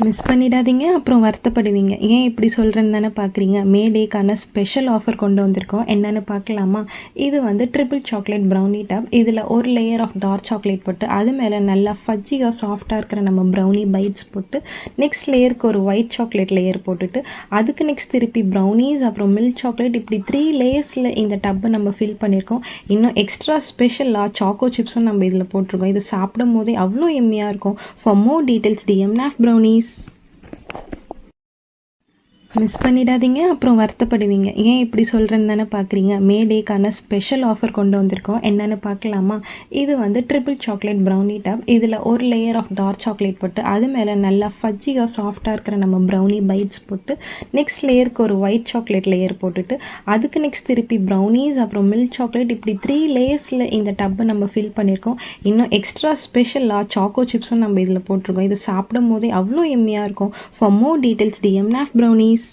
Miss பண்ணிடாதீங்க, அப்புறம் வருத்தப்படுவீங்க. ஏன் இப்படி சொல்கிறேன்னு தானே பார்க்குறீங்க. மே டேக்கான ஸ்பெஷல் ஆஃபர் கொண்டு வந்திருக்கோம். என்னென்னு பார்க்கலாமா? இது வந்து ட்ரிபிள் சாக்லேட் ப்ரௌனி டப். இதில் ஒரு லேயர் ஆஃப் டார்க் சாக்லேட் போட்டு, அது மேலே நல்லா ஃபஜ்ஜியாக சாஃப்டாக இருக்கிற நம்ம ப்ரௌனி பைட்ஸ் போட்டு, நெக்ஸ்ட் லேயருக்கு ஒரு ஒயிட் சாக்லேட் லேயர் போட்டுட்டு, அதுக்கு நெக்ஸ்ட் திருப்பி ப்ரௌனிஸ் அப்புறம் மில்க் சாக்லேட், இப்படி 3 லேயர்ஸில் இந்த டப்பை நம்ம ஃபில் பண்ணியிருக்கோம். இன்னும் எக்ஸ்ட்ரா ஸ்பெஷலாக சாக்கோ சிப்ஸும் நம்ம இதில் போட்டிருக்கோம். இது சாப்பிடும் போதே அவ்வளோ எம்மியாக இருக்கும். For more details DM Naf brownies. Miss பண்ணிடாதீங்க, அப்புறம் வருத்தப்படுவீங்க. ஏன் இப்படி சொல்கிறேன்னு தானே பார்க்குறீங்க. மே டேக்கான ஸ்பெஷல் ஆஃபர் கொண்டு வந்திருக்கோம். என்னென்னு பார்க்கலாமா? இது வந்து ட்ரிபிள் சாக்லேட் ப்ரௌனி டப். இதில் ஒரு லேயர் ஆஃப் டார்க் சாக்லேட் போட்டு, அது மேலே நல்லா ஃபஜ்ஜியாக சாஃப்டாக இருக்கிற நம்ம ப்ரௌனி பைட்ஸ் போட்டு, நெக்ஸ்ட் லேயருக்கு ஒரு ஒயிட் சாக்லேட் லேயர் போட்டுட்டு, அதுக்கு நெக்ஸ்ட் திருப்பி ப்ரௌனிஸ் அப்புறம் மில்க் சாக்லேட், இப்படி 3 லேயர்ஸில் இந்த டப்பை நம்ம ஃபில் பண்ணியிருக்கோம். இன்னும் எக்ஸ்ட்ரா ஸ்பெஷலாக சாக்கோ சிப்ஸும் நம்ம இதில் போட்டிருக்கோம். இது சாப்பிடும் போதே அவ்வளோ எம்மியாக இருக்கும். For more details DM Naf brownies.